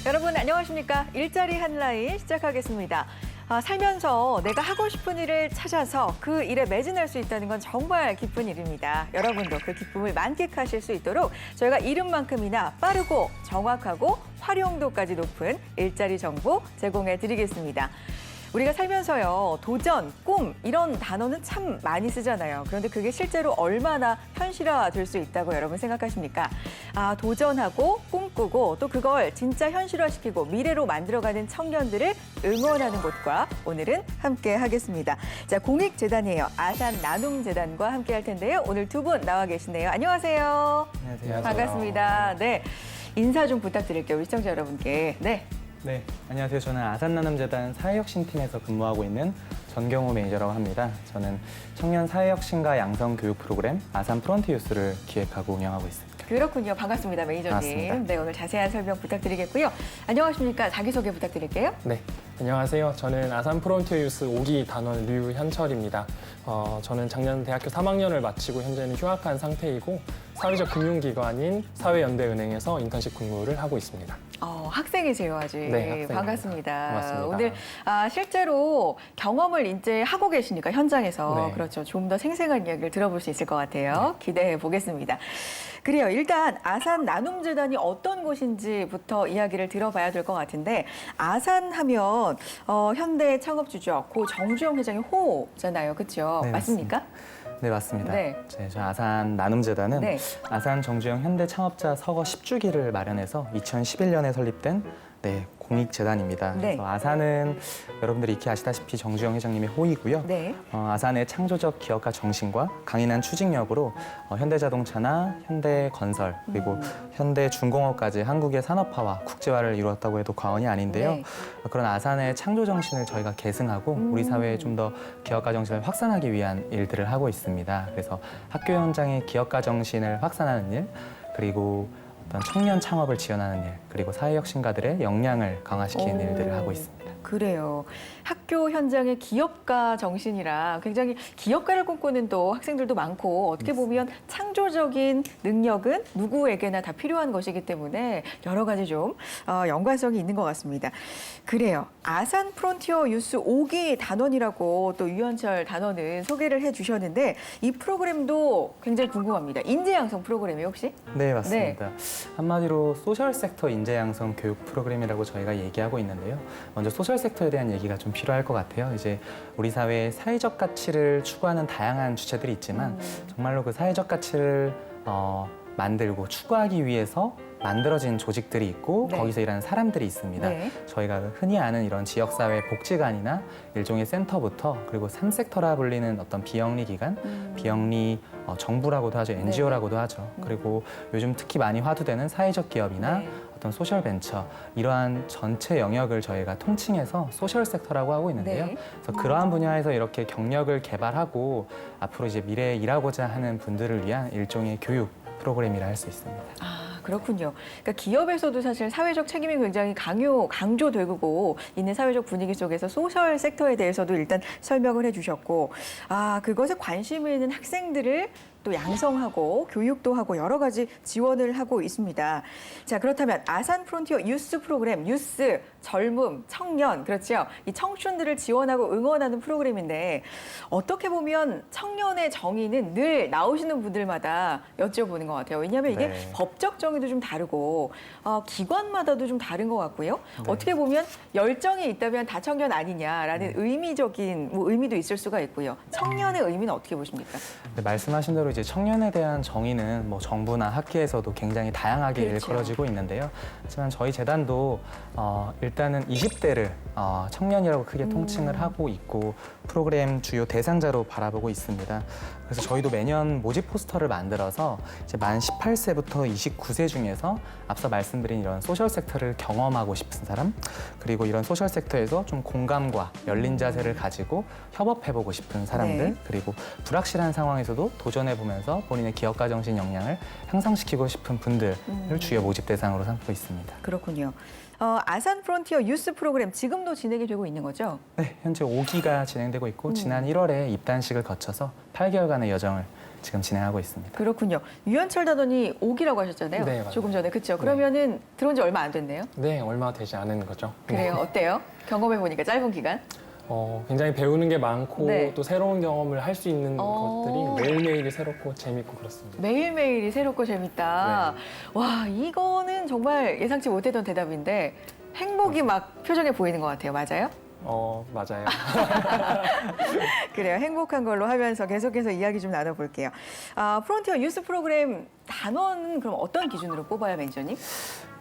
여러분 안녕하십니까? 일자리 한라인 시작하겠습니다. 살면서 내가 하고 싶은 일을 찾아서 그 일에 매진할 수 있다는 건 정말 기쁜 일입니다. 여러분도 그 기쁨을 만끽하실 수 있도록 저희가 이름만큼이나 빠르고 정확하고 활용도까지 높은 일자리 정보 제공해 드리겠습니다. 우리가 살면서요, 도전, 꿈 이런 단어는 참 많이 쓰잖아요. 그런데 그게 실제로 얼마나 현실화될 수 있다고 여러분 생각하십니까? 도전하고 꿈꾸고 또 그걸 진짜 현실화시키고 미래로 만들어가는 청년들을 응원하는 곳과 오늘은 함께 하겠습니다. 자, 공익재단이에요. 아산 나눔재단과 함께 할 텐데요. 오늘 두 분 나와 계시네요. 안녕하세요. 안녕하세요. 반갑습니다. 네, 인사 좀 부탁드릴게요. 우리 시청자 여러분께. 네. 네, 안녕하세요. 저는 아산나눔재단 사회혁신팀에서 근무하고 있는 전경호 매니저라고 합니다. 저는 청년 사회혁신과 양성교육 프로그램 아산 프론트유스를 기획하고 운영하고 있습니다. 그렇군요. 반갑습니다, 매니저님. 반갑습니다. 네, 오늘 자세한 설명 부탁드리겠고요. 안녕하십니까? 자기소개 부탁드릴게요. 네, 안녕하세요. 저는 아산 프론티어 유스 5기 단원 류현철입니다. 저는 작년 대학교 3학년을 마치고 현재는 휴학한 상태이고 사회적 금융기관인 사회연대은행에서 인턴십 근무를 하고 있습니다. 학생이세요, 아직. 네, 학생입니다. 반갑습니다. 고맙습니다. 오늘 실제로 경험을 이제 하고 계시니까 현장에서 네. 그렇죠. 좀 더 생생한 이야기를 들어볼 수 있을 것 같아요. 기대해 보겠습니다. 그래요. 일단 아산 나눔재단이 어떤 곳인지부터 이야기를 들어봐야 될 것 같은데 아산하면 현대 창업주죠. 고 정주영 회장의 호잖아요. 그렇죠? 네, 맞습니까? 네, 맞습니다. 네. 저 아산 나눔재단은 네. 아산 정주영 현대창업자 서거 10주기를 마련해서 2011년에 설립된 공익재단입니다. 네. 그래서 아산은 여러분들이 익히 아시다시피 정주영 회장님의 호이고요. 네. 아산의 창조적 기업가 정신과 강인한 추진력으로 현대자동차나 현대건설 그리고 현대중공업까지 한국의 산업화와 국제화를 이루었다고 해도 과언이 아닌데요. 네. 그런 아산의 창조 정신을 저희가 계승하고 우리 사회에 좀 더 기업가 정신을 확산하기 위한 일들을 하고 있습니다. 그래서 학교 현장의 기업가 정신을 확산하는 일, 그리고 어떤 청년 창업을 지원하는 일, 그리고 사회혁신가들의 역량을 강화시키는 일들을 하고 있습니다. 그래요. 학교 현장의 기업가 정신이라 굉장히 기업가를 꿈꾸는 또 학생들도 많고 어떻게 보면 창조적인 능력은 누구에게나 다 필요한 것이기 때문에 여러 가지 좀 연관성이 있는 것 같습니다. 그래요. 아산 프론티어 유스 5기 단원이라고 또 유현철 단원은 소개를 해주셨는데 이 프로그램도 굉장히 궁금합니다. 인재 양성 프로그램이에요, 혹시? 네, 맞습니다. 한마디로 소셜 섹터 인재 양성 교육 프로그램이라고 저희가 얘기하고 있는데요. 먼저 소셜 섹터에 대한 얘기가 좀 필요할 것 같아요. 이제 우리 사회에 사회적 가치를 추구하는 다양한 주체들이 있지만 정말로 그 사회적 가치를 만들고 추구하기 위해서 만들어진 조직들이 있고 네. 거기서 일하는 사람들이 있습니다. 네. 저희가 흔히 아는 이런 지역사회 복지관이나 일종의 센터부터 그리고 3섹터라 불리는 어떤 비영리 기관, 비영리 정부라고도 하죠. NGO라고도 하죠. 그리고 요즘 특히 많이 화두되는 사회적 기업이나 네. 어떤 소셜 벤처 이러한 전체 영역을 저희가 통칭해서 소셜 섹터라고 하고 있는데요. 네. 그래서 그러한 분야에서 이렇게 경력을 개발하고 앞으로 이제 미래에 일하고자 하는 분들을 위한 일종의 교육 프로그램이라 할 수 있습니다. 그렇군요. 그러니까 기업에서도 사실 사회적 책임이 굉장히 강조되고 있는 사회적 분위기 속에서 소셜 섹터에 대해서도 일단 설명을 해주셨고, 그것에 관심이 있는 학생들을 또 양성하고 교육도 하고 여러 가지 지원을 하고 있습니다. 자, 그렇다면 아산 프론티어 유스 프로그램, 유스, 젊음, 청년, 그렇죠? 이 청춘들을 지원하고 응원하는 프로그램인데 어떻게 보면 청년의 정의는 늘 나오시는 분들마다 여쭤보는 것 같아요. 왜냐하면 이게 네. 법적 정의도 좀 다르고 기관마다도 좀 다른 것 같고요. 어떻게 보면 열정이 있다면 다 청년 아니냐라는 의미적인 의미도 있을 수가 있고요. 청년의 의미는 어떻게 보십니까? 네, 말씀하신 대로 이제 청년에 대한 정의는 뭐 정부나 학계에서도 굉장히 다양하게 그렇죠. 일컬어지고 있는데요. 하지만 저희 재단도 일단은 20대를 청년이라고 크게 통칭을 하고 있고 프로그램 주요 대상자로 바라보고 있습니다. 그래서 저희도 매년 모집 포스터를 만들어서 이제 만 18세부터 29세 중에서 앞서 말씀드린 이런 소셜 섹터를 경험하고 싶은 사람, 그리고 이런 소셜 섹터에서 좀 공감과 열린 자세를 가지고 협업해보고 싶은 사람들, 네. 그리고 불확실한 상황에서도 도전해보면서 본인의 기업가 정신 역량을 향상시키고 싶은 분들을 주요 모집 대상으로 삼고 있습니다. 그렇군요. 아산 프론티어 유스 프로그램 지금도 진행이 되고 있는 거죠? 네, 현재 5기가 진행되고 있고 지난 1월에 입단식을 거쳐서 8개월간의 여정을 지금 진행하고 있습니다. 그렇군요. 유현철 단원이 5기라고 하셨잖아요. 네, 맞아요. 조금 전에. 그렇죠. 그러면은 들어온 지 얼마 안 됐네요. 네, 얼마 되지 않은 거죠. 그래요. 어때요? 경험해 보니까 짧은 기간? 굉장히 배우는 게 많고 네. 또 새로운 경험을 할 수 있는 어. 것들이 매일매일이 새롭고 재밌고 그렇습니다. 매일매일이 새롭고 재밌다. 네. 와, 이거는 정말 예상치 못했던 대답인데 행복이 막 표정에 보이는 것 같아요. 맞아요? 맞아요. 그래요. 행복한 걸로 하면서 계속해서 이야기 좀 나눠볼게요. 프론티어 뉴스 프로그램 단원은 그럼 어떤 기준으로 뽑아야 매니저님?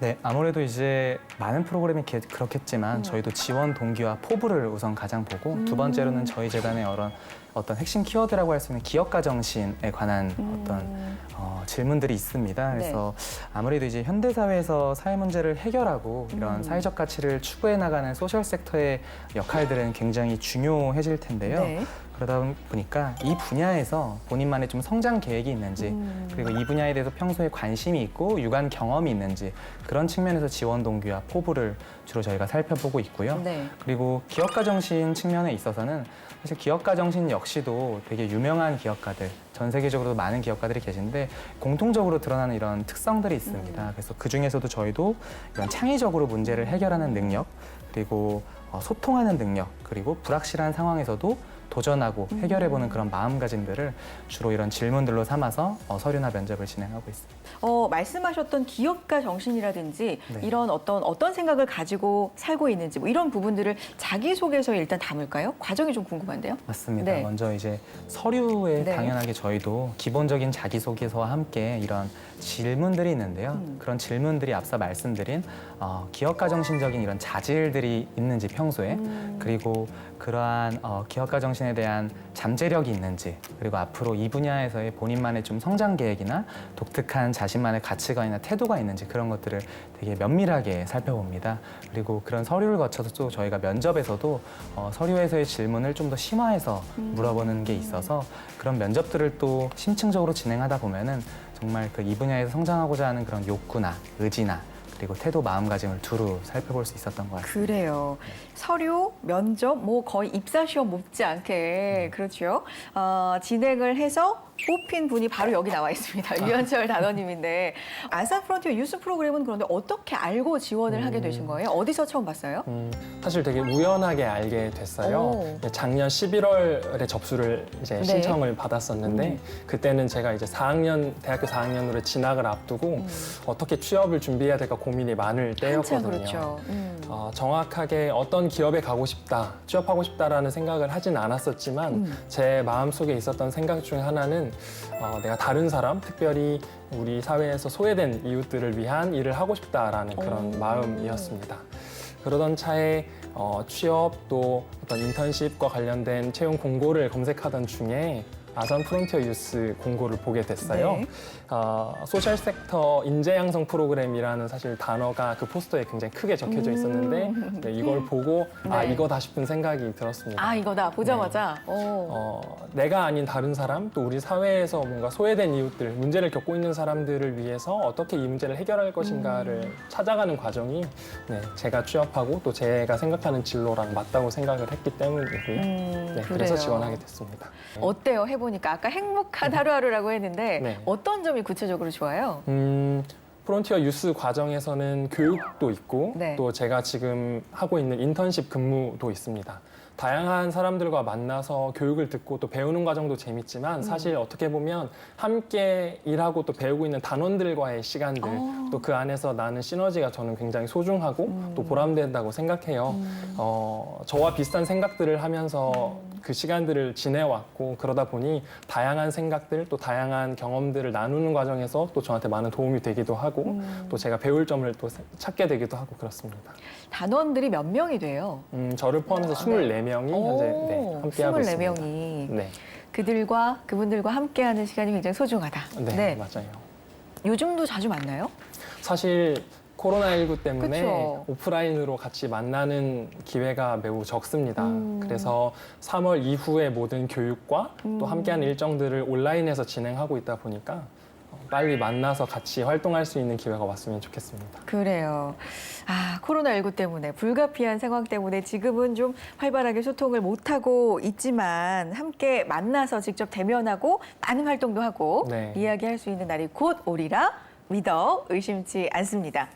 네, 아무래도 이제 많은 프로그램이 그렇겠지만 저희도 지원 동기와 포부를 우선 가장 보고 두 번째로는 저희 재단의 어떤 핵심 키워드라고 할 수 있는 기업가 정신에 관한 어떤 질문들이 있습니다. 그래서 아무래도 이제 현대 사회에서 사회 문제를 해결하고 이런 사회적 가치를 추구해 나가는 소셜 섹터의 역할들은 굉장히 중요해질 텐데요. 네. 그러다 보니까 이 분야에서 본인만의 좀 성장 계획이 있는지 그리고 이 분야에 대해서 평소에 관심이 있고 유관 경험이 있는지 그런 측면에서 지원 동기와 포부를 주로 저희가 살펴보고 있고요. 네. 그리고 기업가 정신 측면에 있어서는 사실 기업가 정신 역시도 되게 유명한 기업가들, 전 세계적으로도 많은 기업가들이 계신데 공통적으로 드러나는 이런 특성들이 있습니다. 그래서 그 중에서도 저희도 이런 창의적으로 문제를 해결하는 능력, 그리고 소통하는 능력, 그리고 불확실한 상황에서도 도전하고 해결해보는 그런 마음가짐들을 주로 이런 질문들로 삼아서 서류나 면접을 진행하고 있습니다. 말씀하셨던 기업가 정신이라든지 네. 이런 어떤 생각을 가지고 살고 있는지 뭐 이런 부분들을 자기소개서에 일단 담을까요? 과정이 좀 궁금한데요. 맞습니다. 네. 먼저 이제 서류에 네. 당연하게 저희도 기본적인 자기소개서와 함께 이런 질문들이 있는데요. 그런 질문들이 앞서 말씀드린 기업가 정신적인 이런 자질들이 있는지 평소에 그리고 그러한 기업가 정신에 대한 잠재력이 있는지 그리고 앞으로 이 분야에서의 본인만의 좀 성장 계획이나 독특한 자신만의 가치관이나 태도가 있는지 그런 것들을 되게 면밀하게 살펴봅니다. 그리고 그런 서류를 거쳐서 또 저희가 면접에서도 서류에서의 질문을 좀 더 심화해서 물어보는 게 있어서 그런 면접들을 또 심층적으로 진행하다 보면은 정말 그 이 분야에서 성장하고자 하는 그런 욕구나 의지나 그리고 태도, 마음가짐을 두루 살펴볼 수 있었던 것 같습니다. 그래요. 서류, 면접, 뭐 거의 입사 시험 못지않게 그렇죠. 진행을 해서 뽑힌 분이 바로 여기 나와 있습니다. 유현철 단원님인데 아산 프론티어 뉴스 프로그램은 그런데 어떻게 알고 지원을 하게 되신 거예요? 어디서 처음 봤어요? 사실 되게 우연하게 알게 됐어요. 오. 작년 11월에 접수를 이제 네. 신청을 받았었는데 그때는 제가 이제 대학교 4학년으로 진학을 앞두고 어떻게 취업을 준비해야 될까 고민이 많을 한참 때였거든요. 그렇죠. 정확하게 어떤 기업에 가고 싶다, 취업하고 싶다라는 생각을 하진 않았었지만 제 마음속에 있었던 생각 중에 하나는 내가 다른 사람, 특별히 우리 사회에서 소외된 이웃들을 위한 일을 하고 싶다라는 그런 마음이었습니다. 그러던 차에 취업 또 어떤 인턴십과 관련된 채용 공고를 검색하던 중에 아산 프론티어 유스 공고를 보게 됐어요. 네. 소셜 섹터 인재 양성 프로그램이라는 사실 단어가 그 포스터에 굉장히 크게 적혀져 있었는데 네, 이걸 보고 네. 이거다 싶은 생각이 들었습니다. 이거다. 보자마자. 내가 아닌 다른 사람, 또 우리 사회에서 뭔가 소외된 이웃들, 문제를 겪고 있는 사람들을 위해서 어떻게 이 문제를 해결할 것인가를 찾아가는 과정이 제가 취업하고 또 제가 생각하는 진로랑 맞다고 생각을 했기 때문이고요. 그래서 그래요. 지원하게 됐습니다. 어때요? 해보니까 아까 행복한 하루하루라고 했는데 네. 어떤 점이 구체적으로 좋아요? 프론티어 유스 과정에서는 교육도 있고 네. 또 제가 지금 하고 있는 인턴십 근무도 있습니다. 다양한 사람들과 만나서 교육을 듣고 또 배우는 과정도 재밌지만 사실 어떻게 보면 함께 일하고 또 배우고 있는 단원들과의 시간들 또 그 안에서 나는 시너지가 저는 굉장히 소중하고 또 보람된다고 생각해요. 저와 비슷한 생각들을 하면서 그 시간들을 지내왔고 그러다 보니 다양한 생각들 또 다양한 경험들을 나누는 과정에서 또 저한테 많은 도움이 되기도 하고 또 제가 배울 점을 또 찾게 되기도 하고 그렇습니다. 단원들이 몇 명이 돼요? 저를 포함해서 24명이 현재 함께하고 있습니다. 24명이. 네, 그분들과 함께하는 시간이 굉장히 소중하다. 네, 맞아요. 요즘도 자주 만나요? 사실 코로나19 때문에 그쵸. 오프라인으로 같이 만나는 기회가 매우 적습니다. 그래서 3월 이후의 모든 교육과 또 함께하는 일정들을 온라인에서 진행하고 있다 보니까 빨리 만나서 같이 활동할 수 있는 기회가 왔으면 좋겠습니다. 그래요. 코로나19 때문에 불가피한 상황 때문에 지금은 좀 활발하게 소통을 못하고 있지만 함께 만나서 직접 대면하고 많은 활동도 하고 네. 이야기할 수 있는 날이 곧 오리라 믿어 의심치 않습니다.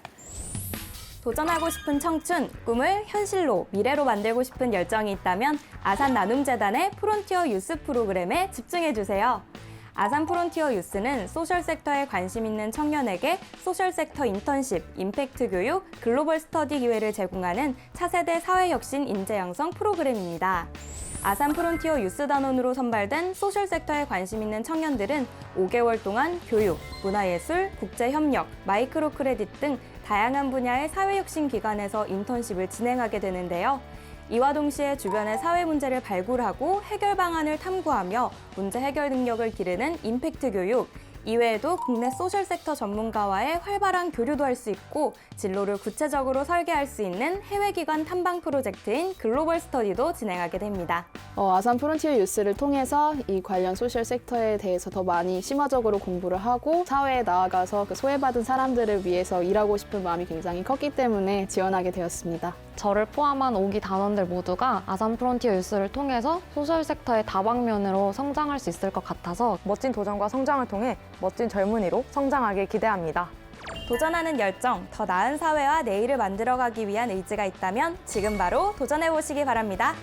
도전하고 싶은 청춘, 꿈을 현실로, 미래로 만들고 싶은 열정이 있다면 아산 나눔재단의 프론티어 유스 프로그램에 집중해주세요. 아산 프론티어 유스는 소셜 섹터에 관심 있는 청년에게 소셜 섹터 인턴십, 임팩트 교육, 글로벌 스터디 기회를 제공하는 차세대 사회혁신 인재 양성 프로그램입니다. 아산 프론티어 유스 단원으로 선발된 소셜 섹터에 관심 있는 청년들은 5개월 동안 교육, 문화예술, 국제협력, 마이크로 크레딧 등 다양한 분야의 사회혁신 기관에서 인턴십을 진행하게 되는데요. 이와 동시에 주변의 사회 문제를 발굴하고 해결 방안을 탐구하며 문제 해결 능력을 기르는 임팩트 교육, 이외에도 국내 소셜 섹터 전문가와의 활발한 교류도 할 수 있고 진로를 구체적으로 설계할 수 있는 해외기관 탐방 프로젝트인 글로벌 스터디도 진행하게 됩니다. 아산 프론티어 유스를 통해서 이 관련 소셜 섹터에 대해서 더 많이 심화적으로 공부를 하고 사회에 나아가서 그 소외받은 사람들을 위해서 일하고 싶은 마음이 굉장히 컸기 때문에 지원하게 되었습니다. 저를 포함한 5기 단원들 모두가 아산 프론티어 유스를 통해서 소셜 섹터의 다방면으로 성장할 수 있을 것 같아서 멋진 도전과 성장을 통해 멋진 젊은이로 성장하길 기대합니다. 도전하는 열정, 더 나은 사회와 내일을 만들어가기 위한 의지가 있다면 지금 바로 도전해보시기 바랍니다.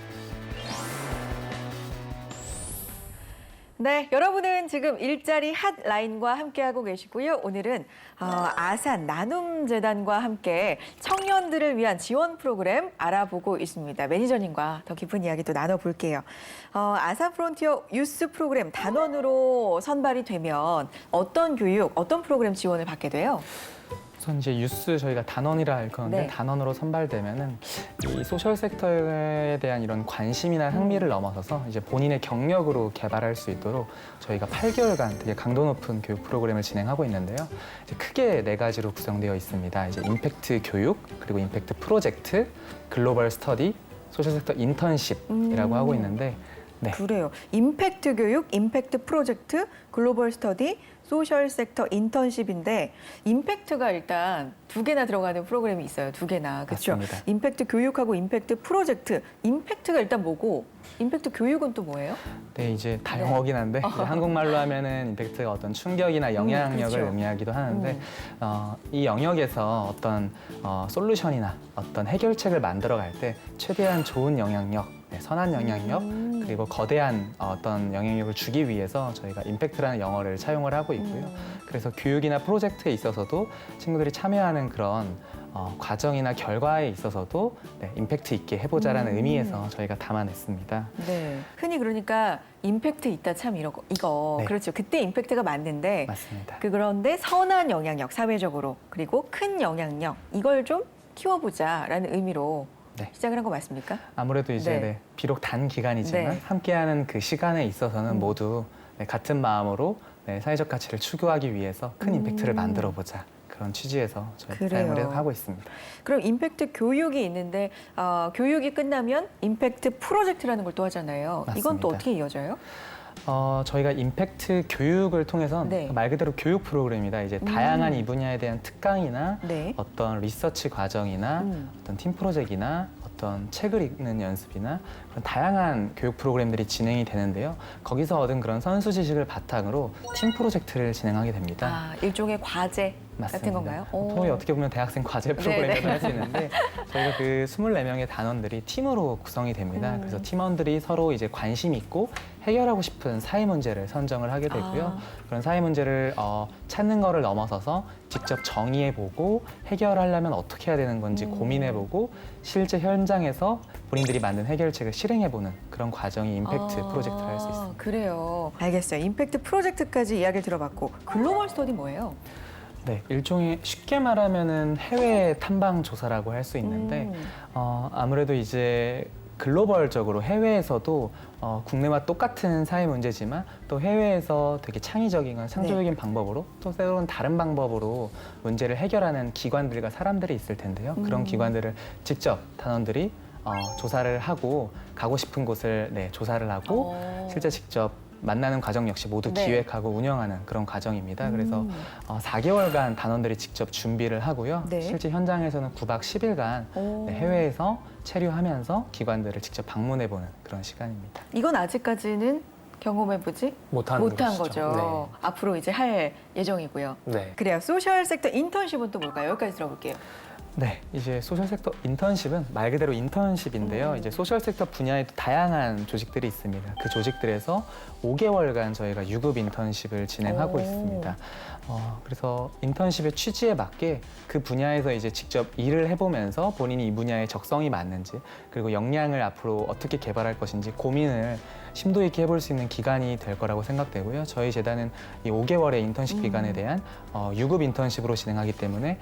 네, 여러분은 지금 일자리 핫라인과 함께하고 계시고요. 오늘은 아산 나눔재단과 함께 청년들을 위한 지원 프로그램 알아보고 있습니다. 매니저님과 더 깊은 이야기 또 나눠볼게요. 아산 프론티어 유스 프로그램 단원으로 선발이 되면 어떤 교육, 어떤 프로그램 지원을 받게 돼요? 우선 이제 유스 저희가 단원이라 일컫는데 네. 단원으로 선발되면은 이 소셜 섹터에 대한 이런 관심이나 흥미를 넘어서서 이제 본인의 경력으로 개발할 수 있도록 저희가 8개월간 되게 강도 높은 교육 프로그램을 진행하고 있는데요. 이제 크게 4가지로 구성되어 있습니다. 이제 임팩트 교육, 그리고 임팩트 프로젝트, 글로벌 스터디, 소셜 섹터 인턴십이라고 하고 있는데 네. 그래요. 임팩트 교육, 임팩트 프로젝트, 글로벌 스터디, 소셜 섹터 인턴십인데 임팩트가 일단 2개나 들어가는 프로그램이 있어요. 2개나. 그렇죠? 맞습니다. 임팩트 교육하고 임팩트 프로젝트. 임팩트가 일단 뭐고 임팩트 교육은 또 뭐예요? 네, 이제 다 영어긴 한데 이제 한국말로 하면은 임팩트가 어떤 충격이나 영향력을 그렇죠. 의미하기도 하는데 이 영역에서 어떤 솔루션이나 어떤 해결책을 만들어갈 때 최대한 좋은 영향력, 선한 영향력, 그리고 거대한 어떤 영향력을 주기 위해서 저희가 임팩트라는 영어를 차용을 하고 있고요. 그래서 교육이나 프로젝트에 있어서도 친구들이 참여하는 그런 과정이나 결과에 있어서도 임팩트 있게 해보자라는 의미에서 저희가 담아냈습니다. 네. 흔히 그러니까 임팩트 있다 참 이거. 네. 그렇죠. 그때 임팩트가 맞는데 맞습니다. 그런데 선한 영향력 사회적으로 그리고 큰 영향력 이걸 좀 키워보자라는 의미로 네. 시작을 한 거 맞습니까? 아무래도 이제 네. 비록 단 기간이지만 네. 함께하는 그 시간에 있어서는 모두 같은 마음으로 사회적 가치를 추구하기 위해서 큰 임팩트를 만들어보자. 그런 취지에서 저희 그래요. 사용을 하고 있습니다. 그럼 임팩트 교육이 있는데 교육이 끝나면 임팩트 프로젝트라는 걸 또 하잖아요. 이건 또 맞습니다. 어떻게 이어져요? 저희가 임팩트 교육을 통해서 네. 말 그대로 교육 프로그램이다. 이제 다양한 이 분야에 대한 특강이나 네. 어떤 리서치 과정이나 어떤 팀 프로젝트나 어떤 책을 읽는 연습이나 그런 다양한 교육 프로그램들이 진행이 되는데요. 거기서 얻은 그런 선수 지식을 바탕으로 팀 프로젝트를 진행하게 됩니다. 일종의 과제 맞습니다. 같은 건가요? 보통이 어떻게 보면 대학생 과제 프로그램이라고 할 수 있는데 저희가 그 24명의 단원들이 팀으로 구성이 됩니다. 그래서 팀원들이 서로 이제 관심 있고 해결하고 싶은 사회 문제를 선정을 하게 되고요. 그런 사회 문제를 찾는 거를 넘어서서 직접 정의해보고 해결하려면 어떻게 해야 되는 건지 고민해보고 실제 현장에서 본인들이 만든 해결책을 실행해보는 그런 과정이 임팩트 프로젝트를 할 수 있습니다. 그래요. 알겠어요. 임팩트 프로젝트까지 이야기를 들어봤고 글로벌 스터디 뭐예요? 네, 일종의 쉽게 말하면은 해외 탐방 조사라고 할 수 있는데 아무래도 이제 글로벌적으로 해외에서도 국내와 똑같은 사회 문제지만 또 해외에서 되게 창의적인 창조적인 방법으로 또 새로운 다른 방법으로 문제를 해결하는 기관들과 사람들이 있을 텐데요. 그런 기관들을 직접 단원들이 조사를 하고 가고 싶은 곳을 조사를 하고 실제 직접 만나는 과정 역시 모두 네. 기획하고 운영하는 그런 과정입니다. 그래서 4개월간 단원들이 직접 준비를 하고요. 네. 실제 현장에서는 9박 10일간 오. 해외에서 체류하면서 기관들을 직접 방문해보는 그런 시간입니다. 이건 아직까지는 경험해보지 못한 못한 것이죠. 거죠. 앞으로 이제 할 예정이고요. 네. 그래요. 소셜 섹터 인턴십은 또 뭘까요? 여기까지 들어볼게요. 네, 이제 소셜 섹터 인턴십은 말 그대로 인턴십인데요. 이제 소셜 섹터 분야에도 다양한 조직들이 있습니다. 그 조직들에서 5개월간 저희가 유급 인턴십을 진행하고 오. 있습니다. 그래서 인턴십의 취지에 맞게 그 분야에서 이제 직접 일을 해보면서 본인이 이 분야에 적성이 맞는지 그리고 역량을 앞으로 어떻게 개발할 것인지 고민을 심도 있게 해볼 수 있는 기간이 될 거라고 생각되고요. 저희 재단은 이 5개월의 인턴십 기간에 대한 유급 인턴십으로 진행하기 때문에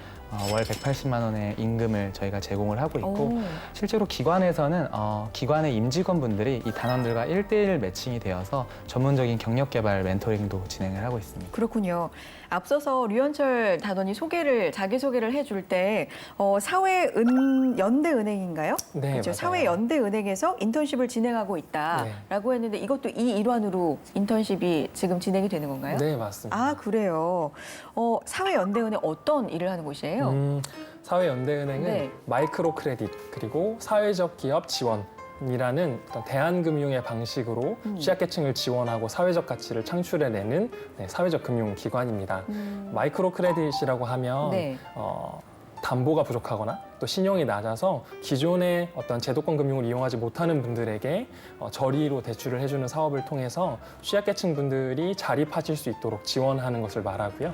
월 180만 원의 임금을 저희가 제공을 하고 있고 오. 실제로 기관에서는 기관의 임직원분들이 이 단원들과 1대1 매칭이 되어서 전문적인 경력 개발 멘토링도 진행을 하고 있습니다. 그렇군요. 앞서서 류현철 단원이 자기소개를 해줄 때 사회연대은행인가요? 네, 그렇죠. 맞아요. 사회연대은행에서 인턴십을 진행하고 있다라고 했는데 이것도 이 일환으로 인턴십이 지금 진행이 되는 건가요? 네, 맞습니다. 아, 그래요. 사회연대은행 어떤 일을 하는 곳이에요? 사회연대은행은 네. 마이크로 크레딧 그리고 사회적 기업 지원 이라는 어떤 대안금융의 방식으로 취약계층을 지원하고 사회적 가치를 창출해내는 사회적 금융기관입니다. 마이크로 크레딧이라고 하면 네. 담보가 부족하거나 또 신용이 낮아서 기존의 어떤 제도권 금융을 이용하지 못하는 분들에게 저리로 대출을 해주는 사업을 통해서 취약계층 분들이 자립하실 수 있도록 지원하는 것을 말하고요.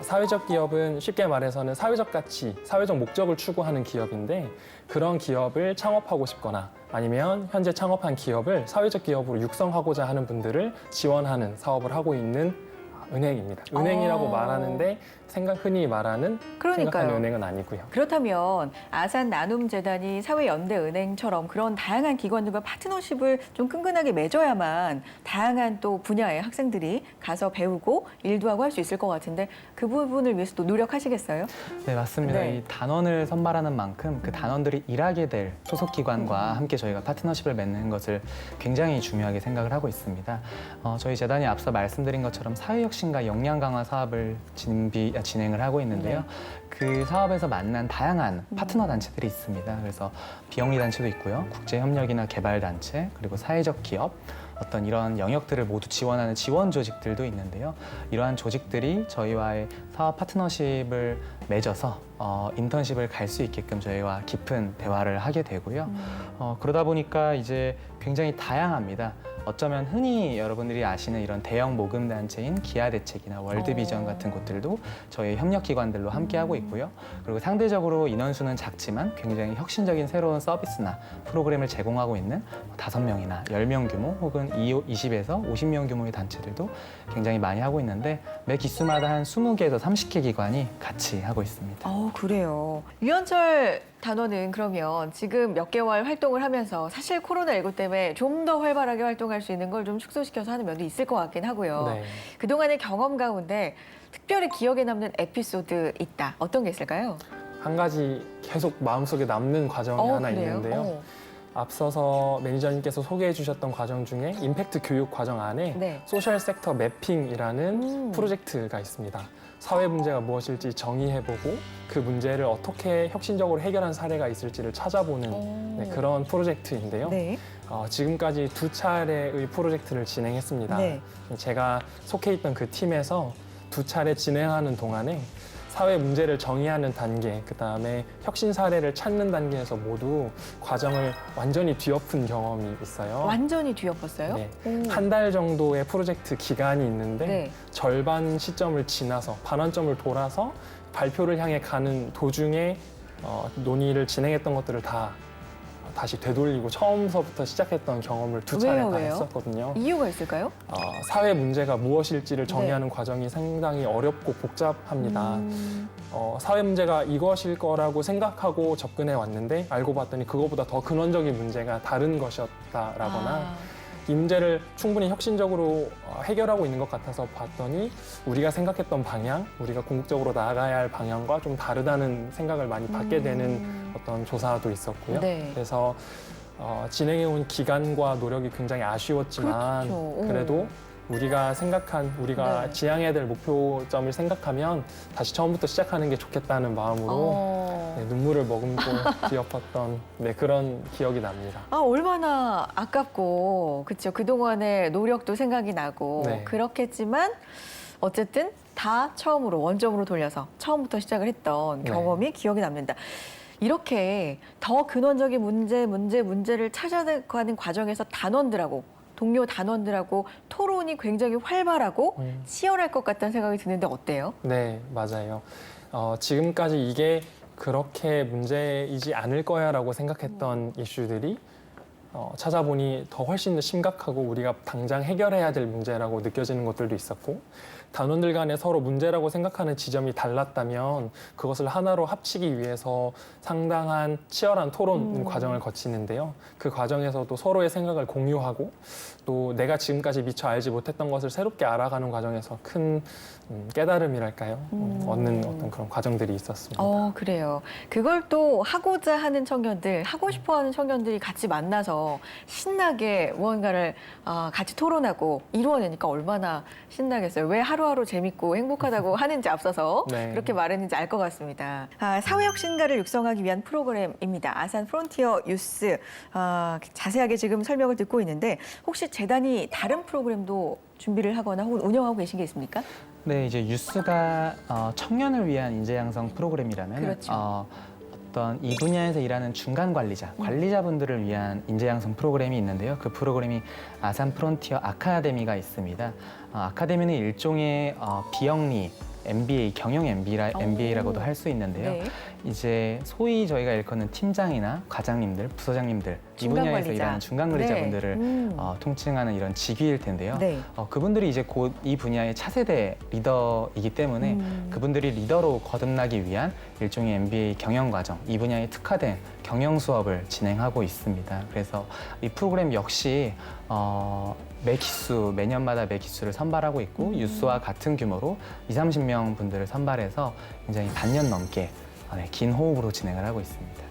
사회적 기업은 쉽게 말해서는 사회적 가치, 사회적 목적을 추구하는 기업인데 그런 기업을 창업하고 싶거나 아니면 현재 창업한 기업을 사회적 기업으로 육성하고자 하는 분들을 지원하는 사업을 하고 있는 은행입니다. 은행이라고 말하는데 흔히 말하는 그러니까요. 생각하는 은행은 아니고요. 그렇다면 아산 나눔재단이 사회연대은행처럼 그런 다양한 기관들과 파트너십을 좀 끈끈하게 맺어야만 다양한 또 분야의 학생들이 가서 배우고 일도 하고 할 수 있을 것 같은데 그 부분을 위해서 또 노력하시겠어요? 네, 맞습니다. 네. 이 단원을 선발하는 만큼 그 단원들이 일하게 될 소속기관과 함께 저희가 파트너십을 맺는 것을 굉장히 중요하게 생각을 하고 있습니다. 저희 재단이 앞서 말씀드린 것처럼 사회혁신과 역량 강화 사업을 진행을 하고 있는데요. 그 사업에서 만난 다양한 파트너 단체들이 있습니다. 그래서 비영리 단체도 있고요. 국제협력이나 개발단체, 그리고 사회적 기업, 어떤 이런 영역들을 모두 지원하는 지원 조직들도 있는데요. 이러한 조직들이 저희와의 사업 파트너십을 맺어서 인턴십을 갈 수 있게끔 저희와 깊은 대화를 하게 되고요. 그러다 보니까 이제 굉장히 다양합니다. 어쩌면 흔히 여러분들이 아시는 이런 대형 모금 단체인 기아대책이나 월드비전 같은 곳들도 저희 협력기관들로 함께하고 있고요. 그리고 상대적으로 인원수는 작지만 굉장히 혁신적인 새로운 서비스나 프로그램을 제공하고 있는 5명이나 10명 규모 혹은 20에서 50명 규모의 단체들도 굉장히 많이 하고 있는데 매 기수마다 한 20개에서 30개 기관이 같이 하고 있습니다. 그래요. 류현철 단원은 그러면 지금 몇 개월 활동을 하면서 사실 코로나19 때문에 좀 더 활발하게 활동할 수 있는 걸 좀 축소시켜서 하는 면도 있을 것 같긴 하고요. 네. 그동안의 경험 가운데 특별히 기억에 남는 에피소드 있다. 어떤 게 있을까요? 한 가지 계속 마음속에 남는 과정이 하나 그래요? 있는데요. 앞서서 매니저님께서 소개해 주셨던 과정 중에 임팩트 교육 과정 안에 네. 소셜 섹터 매핑이라는 프로젝트가 있습니다. 사회 문제가 무엇일지 정의해보고 그 문제를 어떻게 혁신적으로 해결한 사례가 있을지를 찾아보는 그런 프로젝트인데요. 네. 지금까지 2차례의 프로젝트를 진행했습니다. 네. 제가 속해 있던 그 팀에서 2차례 진행하는 동안에 사회 문제를 정의하는 단계, 그다음에 혁신 사례를 찾는 단계에서 모두 과정을 완전히 뒤엎은 경험이 있어요. 완전히 뒤엎었어요? 네. 오. 한 달 정도의 프로젝트 기간이 있는데 네. 절반 시점을 지나서 반환점을 돌아서 발표를 향해 가는 도중에 논의를 진행했던 것들을 다 다시 되돌리고 처음서부터 시작했던 경험을 2차례 다 왜요? 했었거든요. 이유가 있을까요? 사회 문제가 무엇일지를 정의하는 네. 과정이 상당히 어렵고 복잡합니다. 사회 문제가 이것일 거라고 생각하고 접근해 왔는데 알고 봤더니 그거보다 더 근원적인 문제가 다른 것이었다라거나 이 문제를 충분히 혁신적으로 해결하고 있는 것 같아서 봤더니 우리가 생각했던 방향, 우리가 궁극적으로 나아가야 할 방향과 좀 다르다는 생각을 많이 받게 되는 어떤 조사도 있었고요. 네. 그래서 진행해온 기간과 노력이 굉장히 아쉬웠지만 그렇죠. 그래도 우리가 네. 지향해야 될 목표점을 생각하면 다시 처음부터 시작하는 게 좋겠다는 마음으로 네, 눈물을 머금고 뛰어봤던 네, 그런 기억이 납니다. 아, 얼마나 아깝고, 그쵸. 그동안의 노력도 생각이 나고, 네. 그렇겠지만, 어쨌든 다 처음으로, 원점으로 돌려서 처음부터 시작을 했던 네. 경험이 기억이 남는다. 이렇게 더 근원적인 문제를 찾아가는 과정에서 동료 단원들하고 토론이 굉장히 활발하고 치열할 것 같다는 생각이 드는데 어때요? 네, 맞아요. 지금까지 이게 그렇게 문제이지 않을 거야라고 생각했던 이슈들이 찾아보니 더 훨씬 더 심각하고 우리가 당장 해결해야 될 문제라고 느껴지는 것들도 있었고 단원들 간에 서로 문제라고 생각하는 지점이 달랐다면 그것을 하나로 합치기 위해서 상당한 치열한 토론 과정을 거치는데요. 그 과정에서도 서로의 생각을 공유하고 또 내가 지금까지 미처 알지 못했던 것을 새롭게 알아가는 과정에서 큰 깨달음이랄까요? 얻는 어떤 그런 과정들이 있었습니다. 그래요. 그걸 또 하고자 하는 청년들, 하고 싶어 하는 청년들이 같이 만나서 신나게 무언가를 같이 토론하고 이루어내니까 얼마나 신나겠어요. 왜 하루하루 재밌고 행복하다고 하는지 앞서서 네. 그렇게 말했는지 알 것 같습니다. 사회혁신가를 육성하기 위한 프로그램입니다. 아산 프론티어 유스. 자세하게 지금 설명을 듣고 있는데 혹시 재단이 다른 프로그램도 준비를 하거나 혹은 운영하고 계신 게 있습니까? 네, 이제 유스가 청년을 위한 인재 양성 프로그램이라면 그렇죠. 어떤 이 분야에서 일하는 중간 관리자분들을 위한 인재 양성 프로그램이 있는데요. 그 프로그램이 아산 프론티어 아카데미가 있습니다. 아카데미는 일종의 비영리 MBA, 경영 MBA라고도 할 수 있는데요. 네. 이제 소위 저희가 일컫는 팀장이나 과장님들, 부서장님들 이 중간 분야에서 관리자. 일하는 중간 관리자분들을 네. 통칭하는 이런 직위일 텐데요. 네. 그분들이 이제 곧 이 분야의 차세대 리더이기 때문에 그분들이 리더로 거듭나기 위한 일종의 MBA 경영 과정, 이 분야에 특화된 경영 수업을 진행하고 있습니다. 그래서 이 프로그램 역시 매년마다 매기수를 선발하고 있고 유스와 같은 규모로 20-30명 분들을 선발해서 굉장히 반년 넘게 긴 호흡으로 진행을 하고 있습니다.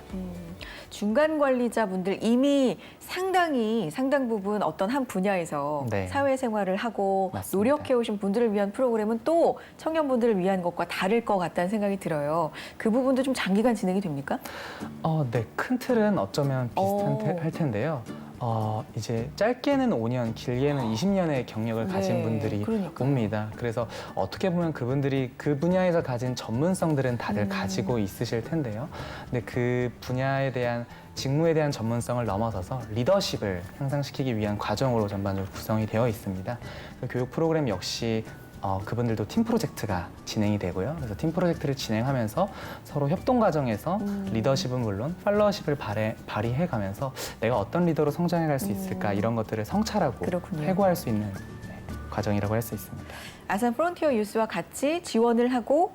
중간 관리자분들 이미 상당 부분 어떤 한 분야에서 네. 사회생활을 하고 맞습니다. 노력해오신 분들을 위한 프로그램은 또 청년분들을 위한 것과 다를 것 같다는 생각이 들어요. 그 부분도 좀 장기간 진행이 됩니까? 네, 큰 틀은 어쩌면 비슷한 할 텐데요. 이제 짧게는 5년, 길게는 20년의 경력을 가진 네, 분들이 그러니까요. 옵니다. 그래서 어떻게 보면 그분들이 그 분야에서 가진 전문성들은 다들 가지고 있으실 텐데요. 근데 그 분야에 대한 직무에 대한 전문성을 넘어서서 리더십을 향상시키기 위한 과정으로 전반적으로 구성이 되어 있습니다. 그 교육 프로그램 역시 그분들도 팀 프로젝트가 진행이 되고요. 그래서 팀 프로젝트를 진행하면서 서로 협동 과정에서 리더십은 물론 팔로워십을 발휘해가면서 내가 어떤 리더로 성장해 갈 수 있을까 이런 것들을 성찰하고 그렇군요. 회고할 수 있는 과정이라고 할 수 있습니다. 아산 프론티어 유스와 같이 지원을 하고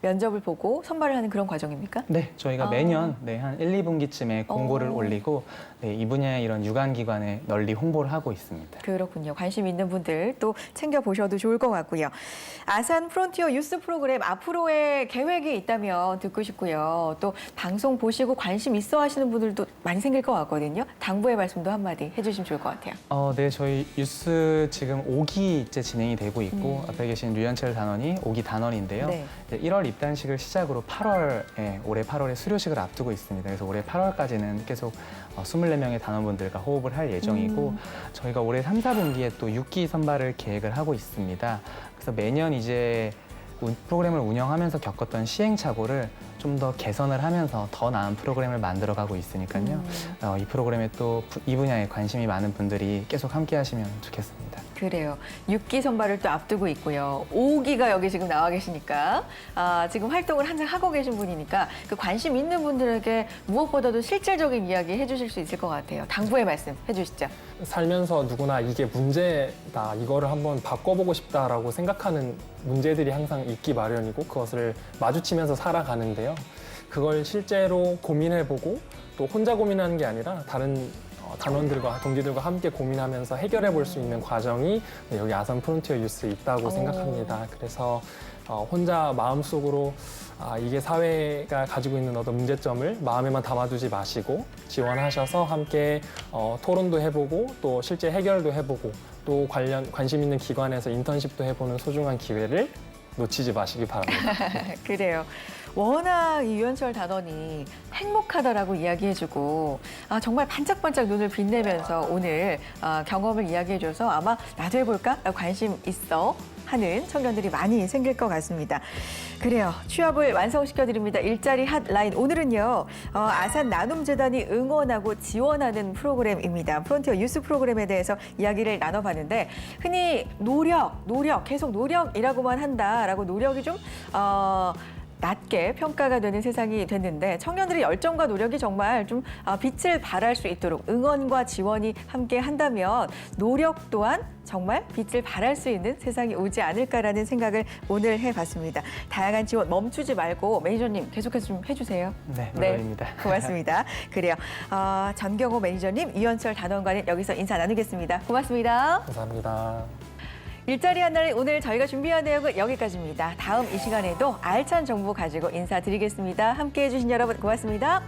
면접을 보고 선발을 하는 그런 과정입니까? 네, 저희가 매년 한 1, 2분기쯤에 공고를 올리고 이 분야의 이런 유관기관에 널리 홍보를 하고 있습니다. 그렇군요. 관심 있는 분들 또 챙겨보셔도 좋을 것 같고요. 아산 프론티어 유스 프로그램 앞으로의 계획이 있다면 듣고 싶고요. 또 방송 보시고 관심 있어 하시는 분들도 많이 생길 것 같거든요. 당부의 말씀도 한마디 해주시면 좋을 것 같아요. 네, 저희 유스 지금 5기째 진행이 되고 있고 앞에 계신 류현철 단원이 5기 단원인데요. 네. 이제 1월 입단식을 시작으로 올해 8월에 수료식을 앞두고 있습니다. 그래서 올해 8월까지는 계속 24명의 단원분들과 호흡을 할 예정이고 저희가 올해 3, 4분기에 또 6기 선발을 계획을 하고 있습니다. 그래서 매년 이제 프로그램을 운영하면서 겪었던 시행착오를 좀 더 개선을 하면서 더 나은 프로그램을 만들어가고 있으니까요. 이 프로그램에 또 이 분야에 관심이 많은 분들이 계속 함께 하시면 좋겠습니다. 그래요. 6기 선발을 또 앞두고 있고요. 5기가 여기 지금 나와 계시니까 지금 활동을 한창 하고 계신 분이니까 그 관심 있는 분들에게 무엇보다도 실질적인 이야기 해주실 수 있을 것 같아요. 당부의 말씀 해주시죠. 살면서 누구나 이게 문제다, 이거를 한번 바꿔보고 싶다라고 생각하는 문제들이 항상 있기 마련이고 그것을 마주치면서 살아가는데요. 그걸 실제로 고민해보고 또 혼자 고민하는 게 아니라 다른 단원들과 동기들과 함께 고민하면서 해결해 볼 수 있는 과정이 여기 아산 프론티어 유스에 있다고 생각합니다. 그래서 혼자 마음속으로 이게 사회가 가지고 있는 어떤 문제점을 마음에만 담아두지 마시고 지원하셔서 함께 토론도 해보고 또 실제 해결도 해보고 또 관심 있는 기관에서 인턴십도 해보는 소중한 기회를 놓치지 마시기 바랍니다. 그래요. 워낙 이 유현철 단원이 행복하다라고 이야기해주고 정말 반짝반짝 눈을 빛내면서 오늘 경험을 이야기해줘서 아마 나도 해볼까? 관심 있어 하는 청년들이 많이 생길 것 같습니다. 그래요. 취업을 완성시켜드립니다. 일자리 핫라인. 오늘은요. 아산 나눔재단이 응원하고 지원하는 프로그램입니다. 프론티어 유스 프로그램에 대해서 이야기를 나눠봤는데 흔히 노력, 계속 노력이라고만 한다라고 노력이 좀 낮게 평가가 되는 세상이 됐는데 청년들의 열정과 노력이 정말 좀 빛을 발할 수 있도록 응원과 지원이 함께 한다면 노력 또한 정말 빛을 발할 수 있는 세상이 오지 않을까라는 생각을 오늘 해봤습니다. 다양한 지원 멈추지 말고 매니저님 계속해서 좀 해주세요. 네, 물론입니다. 고맙습니다. 그래요. 전경호 매니저님, 유현철 단원과는 여기서 인사 나누겠습니다. 고맙습니다. 감사합니다. 일자리 하나를 오늘 저희가 준비한 내용은 여기까지입니다. 다음 이 시간에도 알찬 정보 가지고 인사드리겠습니다. 함께해 주신 여러분 고맙습니다.